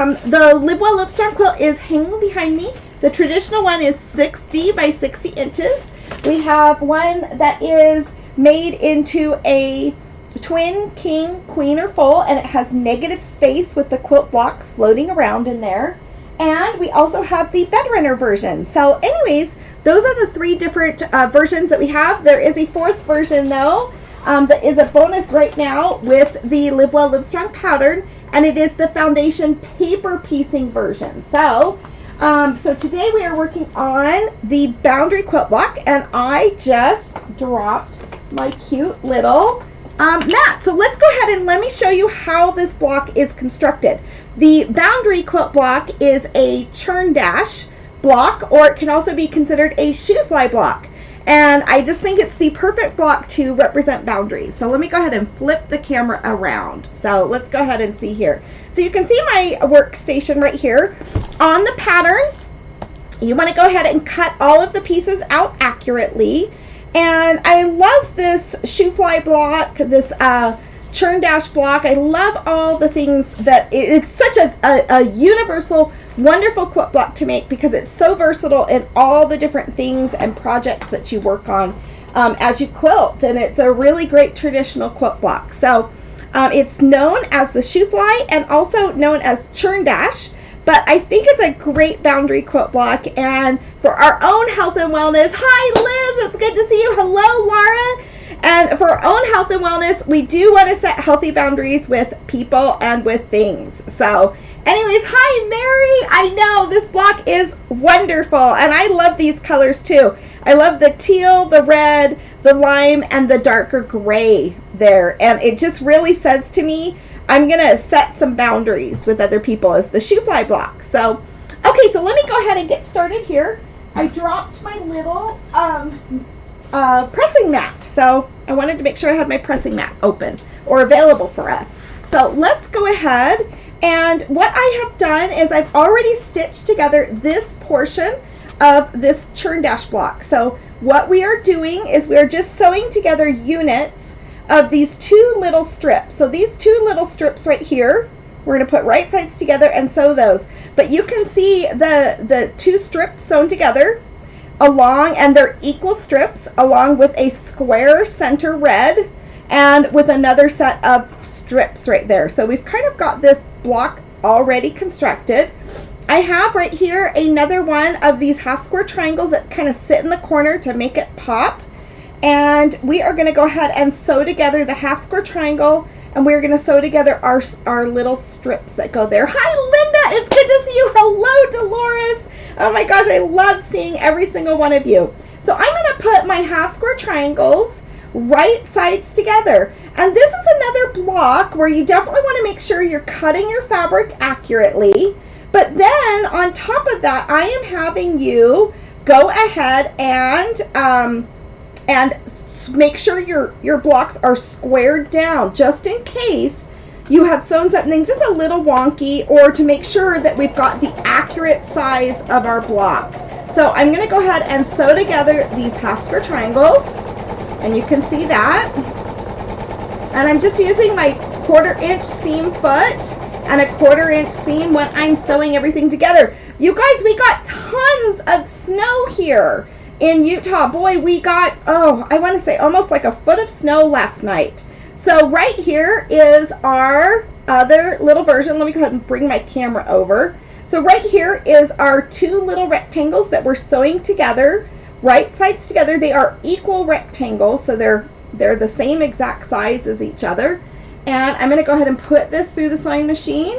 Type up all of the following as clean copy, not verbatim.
The Live Well Live Strong quilt is hanging behind me. The traditional one is 60 by 60 inches. We have one that is made into a twin, king, queen, or full, and it has negative space with the quilt blocks floating around in there. And we also have the bed runner version. So anyways, those are the three different versions that we have. There is a fourth version though, that is a bonus right now with the Live Well Live Strong pattern, and it is the foundation paper piecing version. So today we are working on the Boundry quilt block, and I just dropped my cute little mat. So let's go ahead and let me show you how this block is constructed. The Boundry quilt block is a churn dash block, or it can also be considered a shoe fly block. And I just think it's the perfect block to represent boundaries. So let me go ahead and flip the camera around. So let's go ahead and see here. So you can see my workstation right here. On the pattern, you want to go ahead and cut all of the pieces out accurately. And I love this shoe fly block, this churn dash block. I love all the things that it's such a universal, wonderful quilt block to make because it's so versatile in all the different things and projects that you work on as you quilt, and it's a really great traditional quilt block. So it's known as the shoe fly and also known as churn dash, but I think it's a great boundary quilt block. And for our own health and wellness, hi Liz, it's good to see you. Hello Laura. And for our own health and wellness, we do want to set healthy boundaries with people and with things. So anyways, hi Mary. I know this block is wonderful, and I love these colors too. I love the teal, the red, the lime, and the darker gray there. And it just really says to me, I'm going to set some boundaries with other people as the shoe fly block. So, okay, so let me go ahead and get started here. I dropped my little pressing mat, so I wanted to make sure I had my pressing mat open or available for us. So let's go ahead, and what I have done is I've already stitched together this portion of this churn dash block. So what we are doing is we are just sewing together units of these two little strips. So these two little strips right here, we're going to put right sides together and sew those. But you can see the two strips sewn together along, and they're equal strips, along with a square center red and with another set of strips right there. So we've kind of got this block already constructed. I have right here another one of these half square triangles that kind of sit in the corner to make it pop. And we are going to go ahead and sew together the half square triangle, and we're going to sew together our little strips that go there. Hi Linda, it's good to see you. Hello Dolores. Oh my gosh, I love seeing every single one of you. So I'm going to put my half square triangles right sides together. And this is another block where you definitely want to make sure you're cutting your fabric accurately. But then on top of that, I am having you go ahead and make sure your blocks are squared down, just in case you have sewn something just a little wonky, or to make sure that we've got the accurate size of our block. So I'm going to go ahead and sew together these half square triangles, and you can see that. And I'm just using my 1/4 inch seam foot and a 1/4 inch seam when I'm sewing everything together. You guys, we got tons of snow here in Utah. Boy, we got, I want to say almost like a foot of snow last night. So right here is our other little version. Let me go ahead and bring my camera over. So right here is our two little rectangles that we're sewing together, right sides together. They are equal rectangles, so they're the same exact size as each other. And I'm going to go ahead and put this through the sewing machine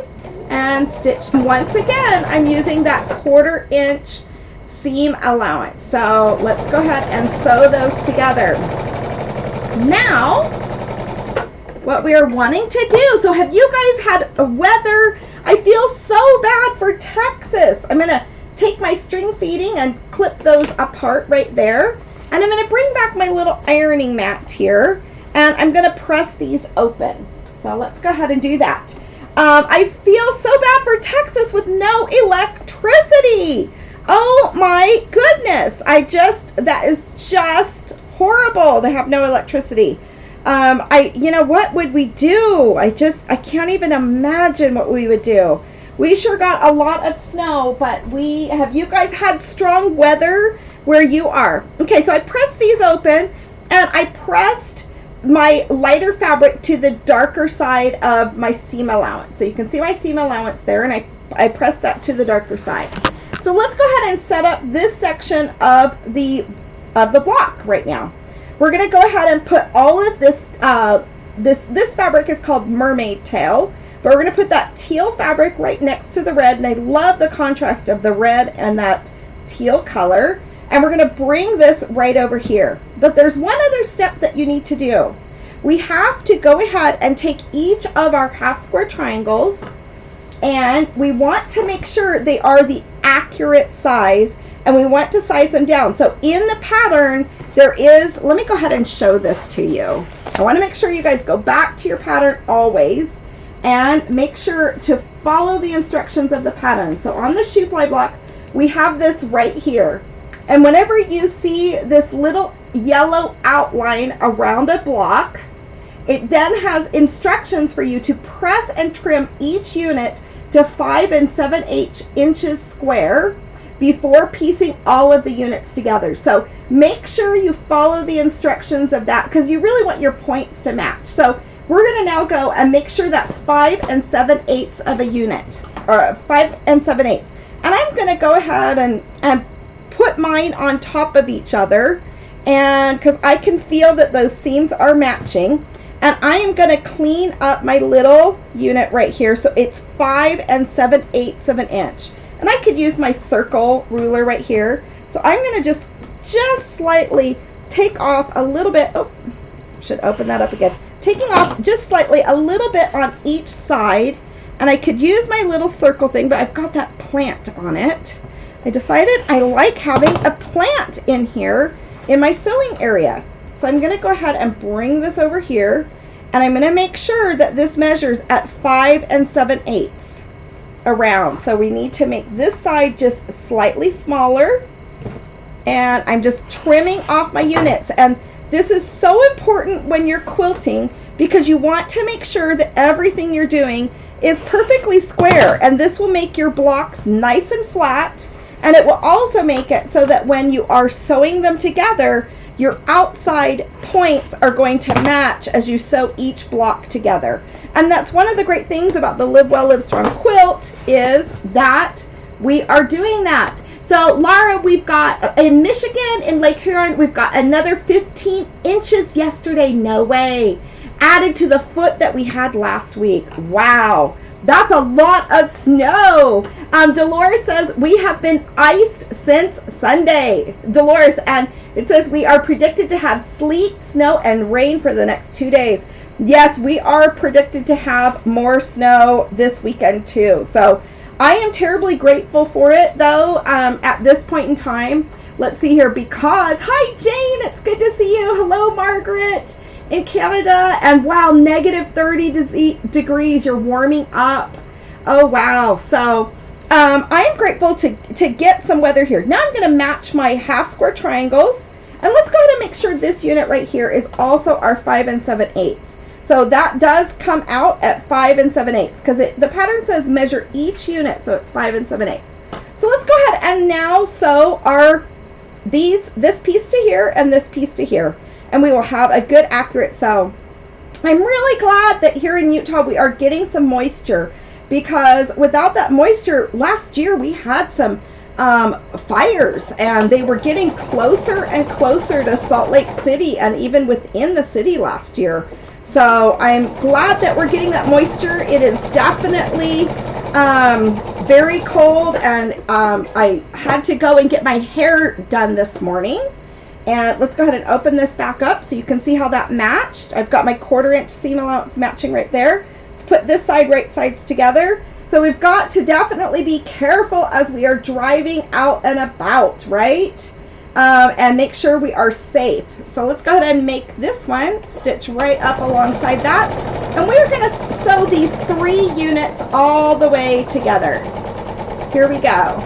and stitch. Once again, I'm using that 1/4 inch seam allowance. So let's go ahead and sew those together. Now, what we are wanting to do, so have you guys had a weather? I feel so bad for Texas. I'm going to take my string feeding and clip those apart right there. And I'm going to bring back my little ironing mat here, and I'm going to press these open. So let's go ahead and do that. I feel so bad for Texas with no electricity. Oh my goodness. That is just horrible to have no electricity. What would we do? I can't even imagine what we would do. We sure got a lot of snow, but have you guys had strong weather where you are? Okay, so I pressed these open, and I pressed my lighter fabric to the darker side of my seam allowance. So you can see my seam allowance there, and I pressed that to the darker side. So let's go ahead and set up this section of the block right now. We're going to go ahead and put all of this, this fabric is called Mermaid Tail, but we're going to put that teal fabric right next to the red, and I love the contrast of the red and that teal color. And we're going to bring this right over here. But there's one other step that you need to do. We have to go ahead and take each of our half square triangles, and we want to make sure they are the accurate size, and we want to size them down. So in the pattern, there is, let me go ahead and show this to you. I want to make sure you guys go back to your pattern always and make sure to follow the instructions of the pattern. So on the Shoo Fly block, we have this right here. And whenever you see this little yellow outline around a block, it then has instructions for you to press and trim each unit to 5 7/8 inches square before piecing all of the units together. So make sure you follow the instructions of that, because you really want your points to match. So we're going to now go and make sure that's 5 7/8 of a unit, or 5 7/8. And I'm going to go ahead and put mine on top of each other, and because I can feel that those seams are matching, and I am going to clean up my little unit right here, so it's 5 7/8 of an inch. And I could use my circle ruler right here, so I'm going to just slightly take off a little bit. Oh, should open that up again. Taking off just slightly a little bit on each side, and I could use my little circle thing, but I've got that plant on it. I decided I like having a plant in here in my sewing area. So I'm going to go ahead and bring this over here, and I'm going to make sure that this measures at 5 7/8 around. So we need to make this side just slightly smaller, and I'm just trimming off my units. And this is so important when you're quilting, because you want to make sure that everything you're doing is perfectly square, and this will make your blocks nice and flat. And it will also make it so that when you are sewing them together, your outside points are going to match as you sew each block together. And that's one of the great things about the Live Well, Live Strong quilt, is that we are doing that. So Laura, we've got in Michigan, in Lake Huron, we've got another 15 inches yesterday. No way. Added to the foot that we had last week. Wow. That's a lot of snow. Dolores says, we have been iced since Sunday. Dolores, and it says we are predicted to have sleet, snow, and rain for the next 2 days. Yes, we are predicted to have more snow this weekend too. So I am terribly grateful for it, though, at this point in time. Let's see here, because, hi Jane, it's good to see you. Hello, Margaret. In Canada, and wow, negative 30 degrees, you're warming up. Oh wow. So I am grateful to get some weather here. Now I'm going to match my half square triangles, and let's go ahead and make sure this unit right here is also our 5 7/8. So that does come out at 5 7/8, because the pattern says measure each unit, so it's 5 7/8. So let's go ahead and now sew this piece to here and this piece to here, and we will have a good accurate sew. I'm really glad that here in Utah we are getting some moisture, because without that moisture, last year we had some fires, and they were getting closer and closer to Salt Lake City and even within the city last year. So I'm glad that we're getting that moisture. It is definitely very cold, and I had to go and get my hair done this morning. And let's go ahead and open this back up so you can see how that matched. I've got my 1/4 inch seam allowance matching right there. Let's put this side, right sides together. So we've got to definitely be careful as we are driving out and about, right? And make sure we are safe. So let's go ahead and make this one, stitch right up alongside that. And we're going to sew these 3 units all the way together. Here we go.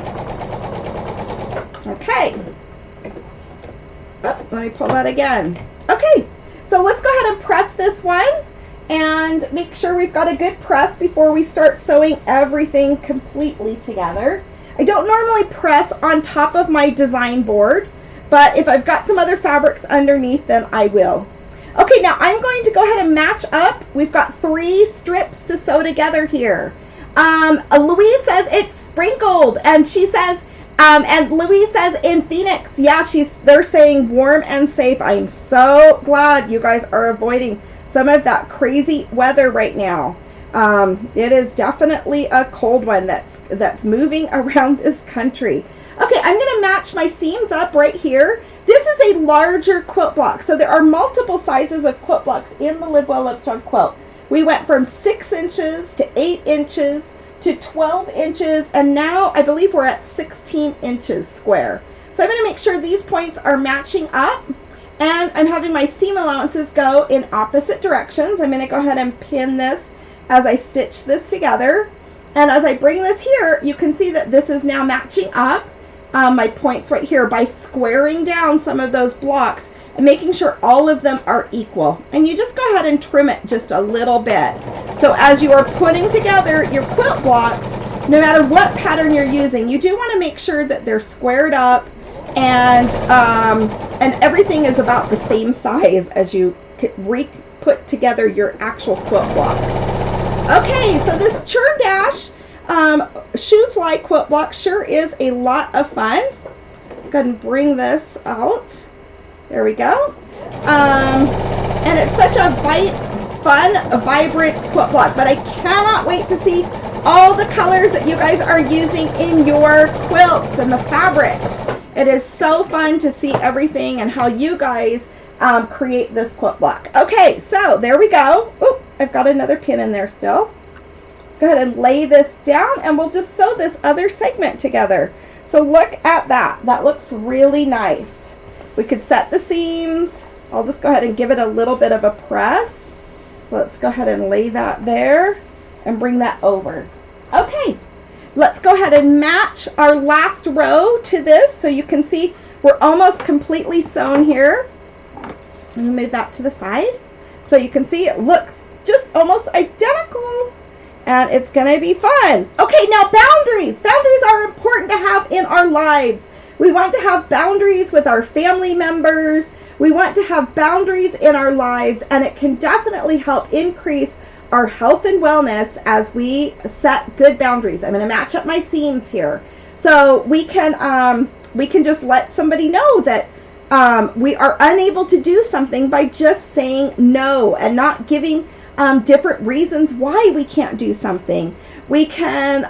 Okay. Oh, let me pull that again. Okay, so let's go ahead and press this one. and make sure we've got a good press before we start sewing everything completely together. I don't normally press on top of my design board, but if I've got some other fabrics underneath, then I will. Okay, now I'm going to go ahead and match up. We've got 3 strips to sew together here. Louise says it's sprinkled, and she says, and Louise says in Phoenix, yeah, they're saying warm and safe. I'm so glad you guys are avoiding some of that crazy weather right now. It is definitely a cold one that's moving around this country. Okay, I'm going to match my seams up right here. This is a larger quilt block, so there are multiple sizes of quilt blocks in the Live Well Live Strong quilt. We went from 6 inches to 8 inches to 12 inches, and now I believe we're at 16 inches square. So I'm going to make sure these points are matching up, and I'm having my seam allowances go in opposite directions. I'm going to go ahead and pin this as I stitch this together, and as I bring this here, you can see that this is now matching up my points right here by squaring down some of those blocks and making sure all of them are equal. And you just go ahead and trim it just a little bit. So as you are putting together your quilt blocks, no matter what pattern you're using, you do want to make sure that they're squared up and everything is about the same size as you put together your actual quilt block. Okay, so this Churn Dash Shoo Fly quilt block sure is a lot of fun. Let's go ahead and bring this out. There we go. And it's such a fun, vibrant quilt block, but I cannot wait to see all the colors that you guys are using in your quilts and the fabrics. It is so fun to see everything and how you guys create this quilt block. Okay, so there we go. Oop, I've got another pin in there still. Let's go ahead and lay this down, and we'll just sew this other segment together. So look at that. That looks really nice. We could set the seams. I'll just go ahead and give it a little bit of a press. So let's go ahead and lay that there and bring that over. Okay, let's go ahead and match our last row to this. So you can see we're almost completely sewn here. I'm going to move that to the side. So you can see it looks just almost identical. And it's going to be fun. Okay, now boundaries. Boundaries are important to have in our lives. We want to have boundaries with our family members. We want to have boundaries in our lives, and it can definitely help increase our health and wellness as we set good boundaries. I'm going to match up my seams here. So we can just let somebody know that we are unable to do something by just saying no and not giving different reasons why we can't do something. We can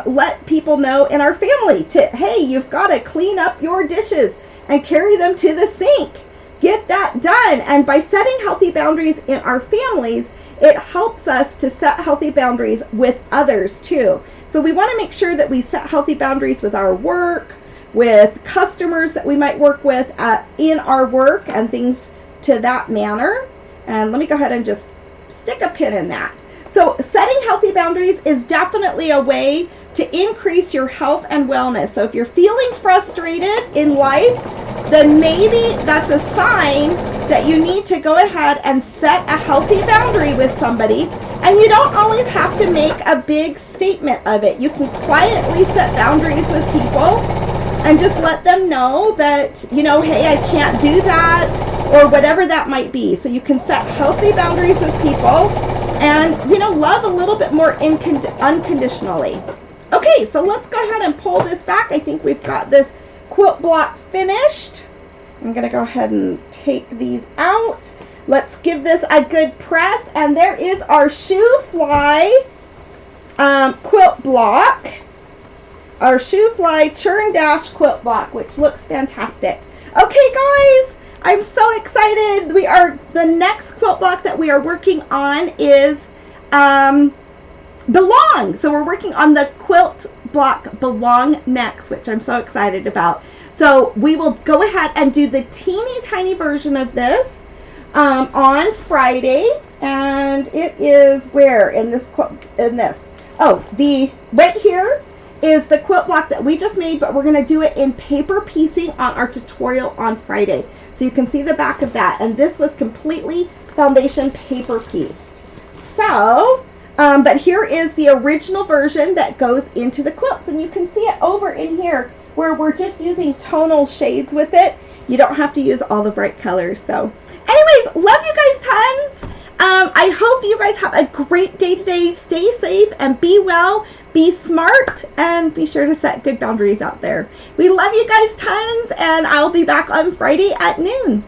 let people know in our family hey, you've got to clean up your dishes and carry them to the sink. Get that done. And by setting healthy boundaries in our families, it helps us to set healthy boundaries with others too. So we want to make sure that we set healthy boundaries with our work, with customers that we might work with in our work and things to that manner. And let me go ahead and just stick a pin in that. So setting healthy boundaries is definitely a way to increase your health and wellness. So if you're feeling frustrated in life, then maybe that's a sign that you need to go ahead and set a healthy boundary with somebody. And you don't always have to make a big statement of it. You can quietly set boundaries with people and just let them know that, hey, I can't do that, or whatever that might be. So you can set healthy boundaries with people and, love a little bit more unconditionally. Okay, so let's go ahead and pull this back. I think we've got this quilt block finished. I'm going to go ahead and take these out. Let's give this a good press. And there is our Shoo Fly quilt block. Our Shoo Fly Churn Dash quilt block, which looks fantastic. Okay, guys, I'm so excited. The next quilt block that we are working on is Belong. So we're working on the quilt block Belong next, which I'm so excited about. So we will go ahead and do the teeny tiny version of this on Friday, and it is where in this right here is the quilt block that we just made, but we're going to do it in paper piecing on our tutorial on Friday. So you can see the back of that, and this was completely foundation paper pieced. So, but here is the original version that goes into the quilts, and you can see it over in here where we're just using tonal shades with it. You don't have to use all the bright colors. So anyways, love you guys tons. I hope you guys have a great day today. Stay safe and be well, be smart, and be sure to set good boundaries out there. We love you guys tons, and I'll be back on Friday at noon.